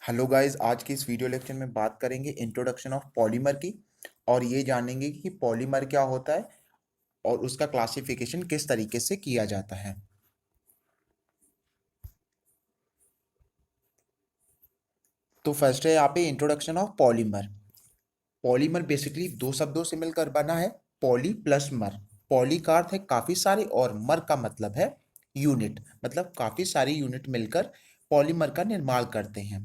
Hello guys, आज की इस वीडियो लेक्चर में बात करेंगे इंट्रोडक्शन ऑफ पॉलीमर की। और ये जानेंगे कि पॉलीमर क्या होता है और उसका क्लासिफिकेशन किस तरीके से किया जाता है। तो फर्स्ट है यहाँ पे introduction of polymer. Polymer basically दो शब्दों से मिलकर बना है, पॉली प्लस मर। पॉली का अर्थ है काफी सारे और मर का मतलब है यूनिट, मतलब काफी सारी यूनिट मिलकर पॉलीमर का निर्माण करते हैं।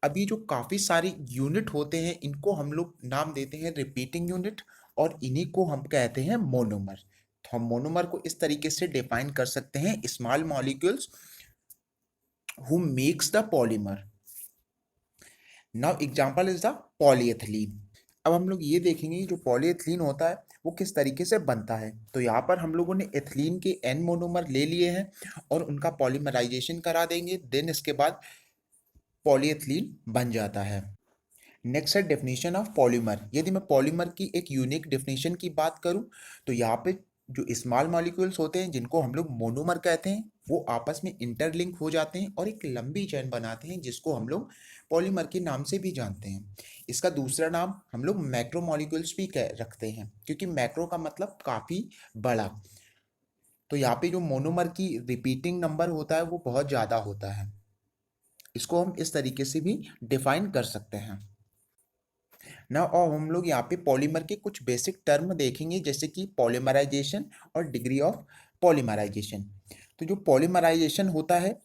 अभी जो काफी सारी यूनिट होते हैं इनको हम लोग नाम देते हैं रिपीटिंग यूनिट, और इन्हीं को हम कहते हैं मोनोमर। तो हम मोनोमर को इस तरीके से डिफाइन कर सकते हैं, small molecules who makes the polymer. Now example is the polyethylene. अब हम लोग ये देखेंगे कि जो पॉलीएथिलीन होता है वो किस तरीके से बनता है। तो यहाँ पर हम लोगों ने एथिलीन के एन मोनोमर ले लिए हैं और उनका पॉलीमराइजेशन करा देंगे, देन इसके बाद पॉलीएथिलीन बन जाता है। नेक्स्ट है डेफिनेशन ऑफ पॉलीमर। यदि मैं पॉलीमर की एक यूनिक डेफिनेशन की बात करूं तो यहाँ पे जो स्मॉल मॉलिक्यूल्स होते हैं जिनको हम लोग मोनोमर कहते हैं वो आपस में इंटरलिंक हो जाते हैं और एक लंबी चेन बनाते हैं जिसको हम लोग पॉलीमर के नाम से भी जानते हैं। इसका दूसरा नाम हम लोग मैक्रो मॉलिक्यूल्स भी कह रखते हैं, क्योंकि मैक्रो का मतलब काफ़ी बड़ा। तो यहाँ पे जो मोनोमर की रिपीटिंग नंबर होता है वो बहुत ज़्यादा होता है। इसको हम इस तरीके से भी डिफाइन कर सकते हैं ना। और हम लोग यहाँ पे पॉलीमर के कुछ बेसिक टर्म देखेंगे, जैसे कि पॉलीमराइजेशन और डिग्री ऑफ पॉलीमराइजेशन। तो जो पॉलीमराइजेशन होता है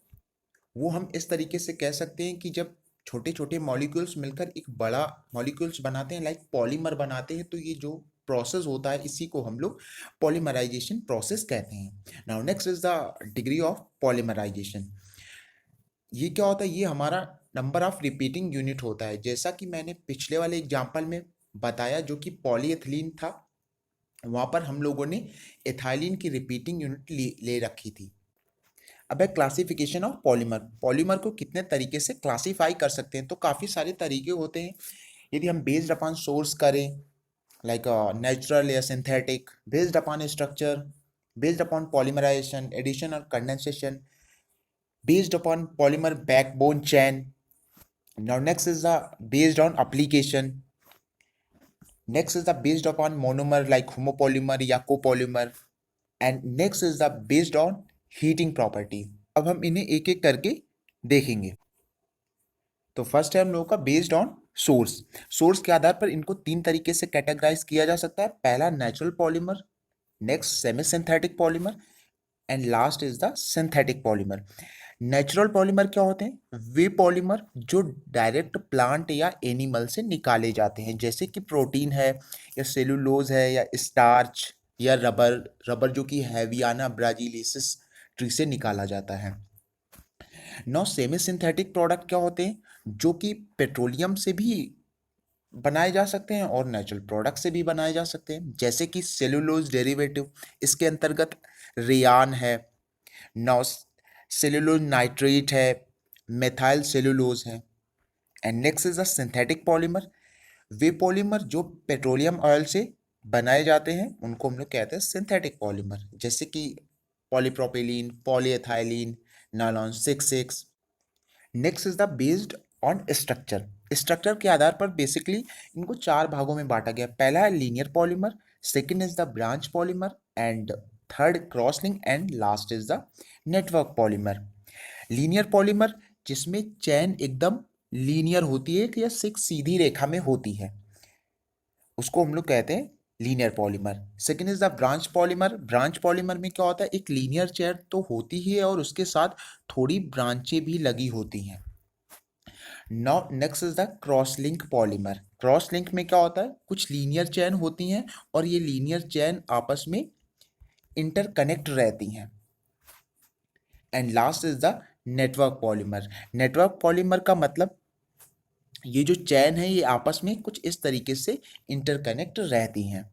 वो हम इस तरीके से कह सकते हैं कि जब छोटे छोटे मॉलिक्यूल्स मिलकर एक बड़ा मॉलिक्यूल्स बनाते हैं, लाइक पॉलीमर बनाते हैं, तो ये जो प्रोसेस होता है इसी को हम लोग पॉलीमराइजेशन प्रोसेस कहते हैं। Now next is the degree of polymerization. ये क्या होता है, ये हमारा नंबर ऑफ रिपीटिंग यूनिट होता है। जैसा कि मैंने पिछले वाले एग्जाम्पल में बताया जो कि पॉलीएथिलीन था, वहाँ पर हम लोगों ने एथाइलिन की रिपीटिंग यूनिट ले रखी थी। अब है क्लासिफिकेशन ऑफ पॉलीमर। पॉलीमर को कितने तरीके से क्लासीफाई कर सकते हैं, तो काफ़ी सारे तरीके होते हैं। यदि हम बेस्ड अपॉन सोर्स करें, लाइक नेचुरल या synthetic, based upon structure, based upon polymerization, addition और condensation, based upon polymer backbone chain. Now next is the based on application. Next is the based upon monomer like homopolymer या copolymer. And next is the based on heating property. अब हम इन्हें एक एक करके देखेंगे। तो फर्स्ट है हम लोगों का बेस्ड ऑन सोर्स। सोर्स के आधार पर इनको तीन तरीके से कैटेगराइज किया जा सकता है। पहला natural polymer, next semi synthetic polymer, and last is the synthetic polymer. Natural polymer क्या होते हैं, वे पॉलीमर जो डायरेक्ट प्लांट या एनिमल से निकाले जाते हैं, जैसे कि प्रोटीन है या सेलुलोज है या स्टार्च या रबर। रबर जो कि हैवियाना ब्राजीलिसिस ट्री से निकाला जाता है। नौ सेमी सिंथेटिक प्रोडक्ट क्या होते हैं, जो कि पेट्रोलियम से भी बनाए जा सकते हैं और नेचुरल प्रोडक्ट से भी बनाए जा सकते हैं, जैसे कि सेलुलोज डेरिवेटिव, इसके अंतर्गत रेयान है, नौ सेलुलोज नाइट्रेट है, मेथाइल सेलुलोज है। And next is the synthetic polymer. Way polymer जो पेट्रोलियम ऑयल से बनाए जाते हैं उनको हम लोग कहते हैं सिंथेटिक पॉलीमर, जैसे कि polypropylene, polyethylene, nylon 6,6। Next is the based on structure. Structure के आधार पर बेसिकली इनको चार भागों में बांटा गया। पहला है linear polymer, second is the branch polymer, and third cross link, and last is the network polymer. Linear polymer जिसमें चैन एकदम लीनियर होती है या सीधी रेखा में होती है, उसको हम लोग कहते हैं linear polymer. Second is the branch polymer. Branch polymer में क्या होता है, एक लीनियर चेन तो होती ही है और उसके साथ थोड़ी ब्रांचें भी लगी होती हैं। Now next is the cross link polymer. Cross link में क्या होता है, कुछ लीनियर चेन होती हैं और ये लीनियर चेन आपस में इंटरकनेक्ट रहती हैं। And last is the network polymer. Network polymer का मतलब ये जो चैन है ये आपस में कुछ इस तरीके से इंटरकनेक्ट रहती हैं।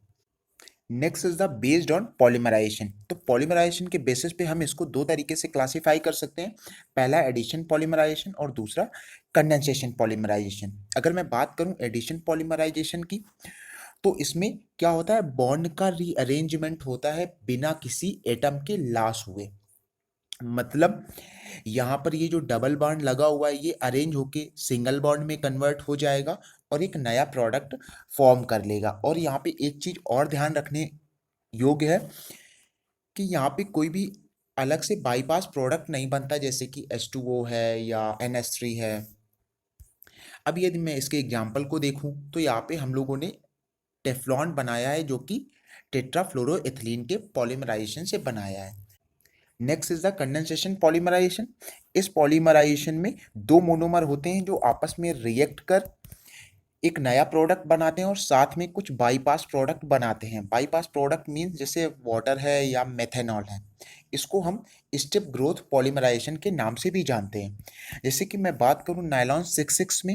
Next is the based on polymerization. तो पॉलीमराइजेशन के बेसिस पे हम इसको दो तरीके से क्लासिफाई कर सकते हैं। पहला एडिशन पॉलीमराइजेशन और दूसरा कंडेंसेशन पॉलीमराइजेशन। अगर मैं बात करूं एडिशन पॉलीमराइजेशन की, तो इसमें क्या होता है, बॉन्ड का रीअरेंजमेंट होता है बिना किसी एटम के लॉस हुए। मतलब यहाँ पर ये जो डबल बॉन्ड लगा हुआ है ये अरेंज होके सिंगल बॉन्ड में कन्वर्ट हो जाएगा और एक नया प्रोडक्ट फॉर्म कर लेगा। और यहाँ पे एक चीज और ध्यान रखने योग्य है कि यहाँ पे कोई भी अलग से बाईपास प्रोडक्ट नहीं बनता, जैसे कि H2O है या NH3 है। अब यदि मैं इसके एग्जाम्पल को देखूं तो यहाँ पे हम लोगों ने टेफ्लॉन बनाया है जो कि टेट्राफ्लोरोएथिलीन के पॉलीमराइजेशन से बनाया है। Next is the condensation polymerization. इस पॉलीमराइजेशन में दो मोनोमर होते हैं जो आपस में रिएक्ट कर एक नया प्रोडक्ट बनाते हैं और साथ में कुछ बाईपास प्रोडक्ट बनाते हैं। बाईपास प्रोडक्ट मीन्स जैसे वाटर है या मेथेनॉल है। इसको हम स्टेप ग्रोथ पॉलीमराइजेशन के नाम से भी जानते हैं। जैसे कि मैं बात करूं नायलॉन 6,6 में,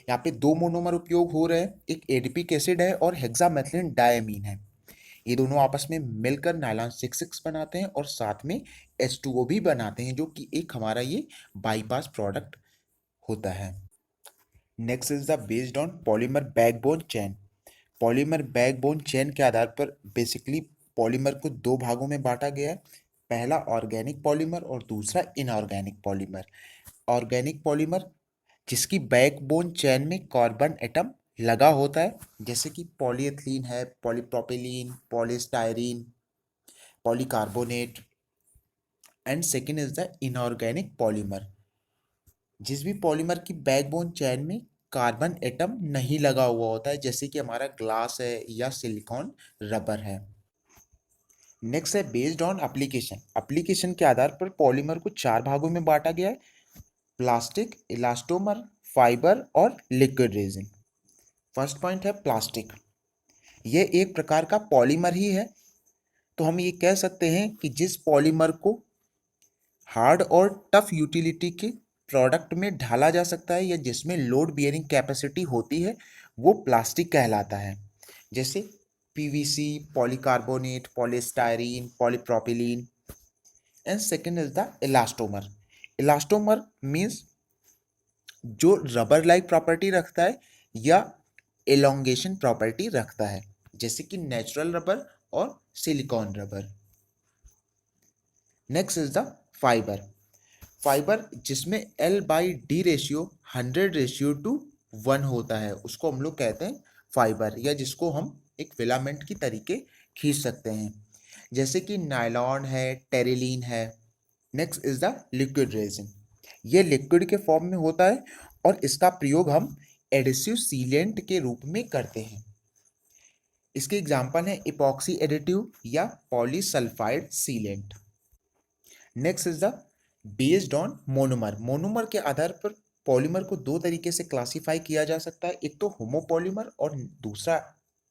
यहाँ पे दो मोनोमर उपयोग हो रहे हैं, एक एडिपिक एसिड है और हेक्सामेथिलीन डायमीन है। ये दोनों आपस में मिलकर नायलॉन 6,6 बनाते हैं और साथ में H2O भी बनाते हैं जो कि एक हमारा ये बाईपास प्रोडक्ट होता है। Next is the based on polymer backbone chain. Polymer backbone chain के आधार पर बेसिकली पॉलीमर को दो भागों में बांटा गया है। पहला ऑर्गेनिक पॉलीमर और दूसरा इनऑर्गेनिक पॉलीमर। ऑर्गेनिक पॉलीमर जिसकी बैकबोन चेन में कार्बन एटम लगा होता है, जैसे कि पॉलीएथिलीन है, polypropylene, polystyrene, polycarbonate. And second is the inorganic polymer, जिस भी पॉलीमर की बैकबोन चेन में कार्बन एटम नहीं लगा हुआ होता है, जैसे कि हमारा ग्लास है या सिलिकॉन रबर है। नेक्स्ट है बेस्ड ऑन एप्लीकेशन। एप्लीकेशन के आधार पर पॉलीमर को चार भागों में बांटा गया है: प्लास्टिक, इलास्टोमर, फाइबर और लिक्विड रेजिन। फर्स्ट पॉइंट है प्लास्टिक। यह एक प्रकार का पॉलीमर ही है। तो हम ये कह सकते हैं कि जिस पॉलीमर को हार्ड और टफ यूटिलिटी के प्रोडक्ट में ढाला जा सकता है या जिसमें लोड बियरिंग कैपेसिटी होती है, वो प्लास्टिक कहलाता है। जैसे PVC, polycarbonate, polystyrene, polypropylene. And second is the elastomer. Elastomer means जो रबर लाइक प्रॉपर्टी रखता है या एलोंगेशन प्रॉपर्टी रखता है, जैसे कि नेचुरल रबर और silicone rubber. Next is the fibre. Fibre जिसमें L/D रेशियो 100:1 होता है, उसको हम लोग कहते हैं फाइबर, या जिसको हम एक फिलामेंट की तरीके खींच सकते हैं, जैसे कि नायलॉन है, टेरिलीन है। Next is the liquid resin. ये लिक्विड के फॉर्म में होता है और इसका प्रयोग हम एडिसिव सीलेंट के रूप में करते हैं। इसके एग्जाम्पल हैं इपॉक्सी एडिटिव या polysulphide sealant. Next is the based on monomer. Monomer के आधार पर पॉलीमर को दो तरीके से क्लासिफाई किया जा सकता है, एक तो होमोपॉलीमर और दूसरा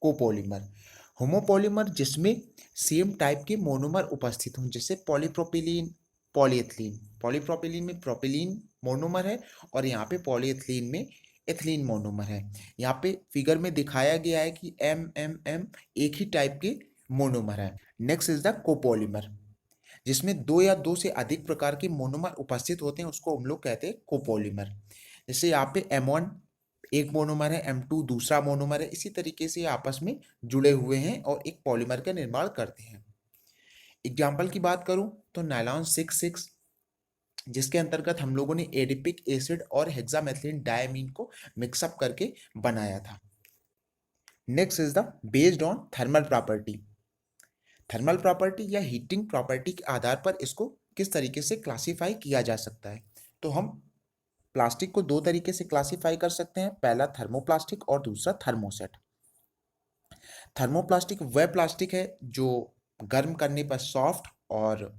कोपॉलीमर। होमोपॉलीमर जिसमें सेम टाइप के मोनोमर उपस्थित हों, जैसे पॉलीप्रोपिलीन, पॉलीएथिलीन। पॉलीप्रोपिलीन में प्रोपिलीन मोनोमर है और यहाँ पे पॉलीएथिलीन में एथिलीन मोनोमर है। यहाँ पे फिगर में दिखाया गया है कि एम एक ही टाइप के मोनोमर है। नेक्स्ट इज द कोपॉलीमर, जिसमें दो या दो से अधिक प्रकार के मोनोमर उपस्थित होते हैं, उसको हम लोग कहते हैं कोपॉलीमर। जैसे यहाँ पे M1 एक मोनोमर है, M2 दूसरा मोनोमर है, इसी तरीके से आपस में जुड़े हुए हैं और एक पॉलीमर का निर्माण करते हैं। एग्जाम्पल की बात करूं तो नायलॉन 6,6, जिसके अंतर्गत हम लोगों ने एडिपिक एसिड और हेक्सामेथिलीन डायमीन को मिक्सअप करके बनाया था। Next is the based on thermal property. Thermal property या हीटिंग प्रॉपर्टी के आधार पर इसको किस तरीके से क्लासिफाई किया जा सकता है, तो हम प्लास्टिक को दो तरीके से क्लासिफाई कर सकते हैं, पहला थर्मोप्लास्टिक और दूसरा थर्मोसेट। थर्मोप्लास्टिक वह प्लास्टिक है जो गर्म करने पर सॉफ्ट और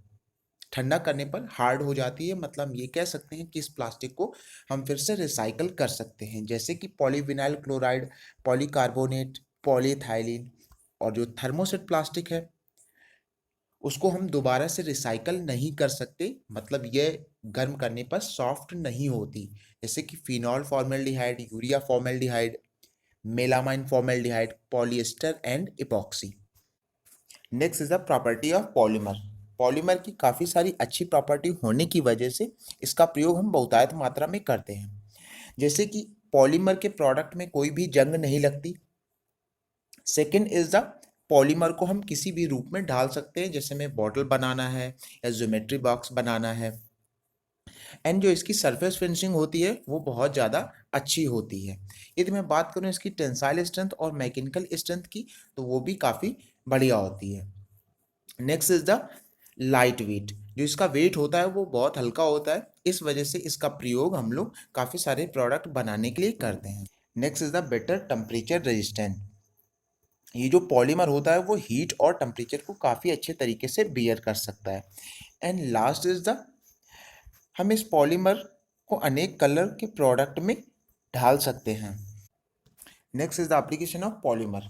ठंडा करने पर हार्ड हो जाती है। मतलब ये कह सकते हैं कि इस प्लास्टिक को हम फिर से रिसाइकल कर सकते हैं, जैसे कि पॉलीविनाइल क्लोराइड, पॉलीकार्बोनेट, पॉलीइथाइलिन। और जो थर्मोसेट प्लास्टिक है उसको हम दोबारा से रिसाइकल नहीं कर सकते, मतलब यह गर्म करने पर सॉफ्ट नहीं होती, जैसे कि phenol formaldehyde, urea formaldehyde, melamine formaldehyde, polyester and epoxy. Next is the property of polymer. Polymer की काफ़ी सारी अच्छी प्रॉपर्टी होने की वजह से इसका प्रयोग हम बहुतायत मात्रा में करते हैं, जैसे कि पॉलीमर के प्रोडक्ट में कोई भी जंग नहीं लगती। सेकेंड इज द पॉलीमर को हम किसी भी रूप में ढाल सकते हैं, जैसे में बॉटल बनाना है या ज्योमेट्री बॉक्स बनाना है। एंड जो इसकी सरफेस फिनिशिंग होती है वो बहुत ज़्यादा अच्छी होती है। यदि मैं बात करूँ इसकी टेंसाइल स्ट्रेंथ और मैकेनिकल स्ट्रेंथ की, तो वो भी काफ़ी बढ़िया होती है। Next is the light weight. जो इसका वेट होता है वो बहुत हल्का होता है, इस वजह से इसका प्रयोग हम लोग काफ़ी सारे प्रोडक्ट बनाने के लिए करते हैं। Next is the better temperature resistant. ये जो पॉलीमर होता है वो हीट और टेम्परेचर को काफ़ी अच्छे तरीके से बियर कर सकता है। एंड लास्ट इज द, हम इस पॉलीमर को अनेक कलर के प्रोडक्ट में ढाल सकते हैं। Next is the application of polymer.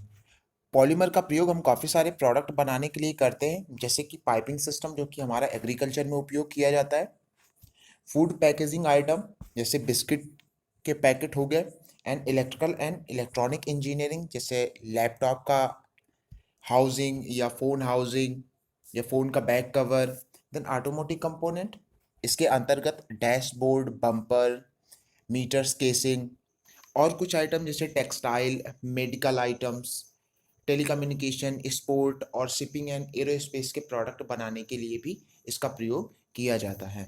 Polymer का प्रयोग हम काफ़ी सारे प्रोडक्ट बनाने के लिए करते हैं, जैसे कि पाइपिंग सिस्टम जो कि हमारा एग्रीकल्चर में उपयोग किया जाता है, फूड पैकेजिंग आइटम जैसे बिस्किट के पैकेट हो गए, and electrical and electronic engineering जैसे लैपटॉप का हाउसिंग या फ़ोन हाउसिंग या फ़ोन का back cover. Then automotive component, इसके अंतर्गत डैशबोर्ड, बम्पर, मीटर्स केसिंग, और कुछ आइटम जैसे textile, medical items, telecommunication, sport और शिपिंग एंड एरोस्पेस के प्रोडक्ट बनाने के लिए भी इसका प्रयोग किया जाता है।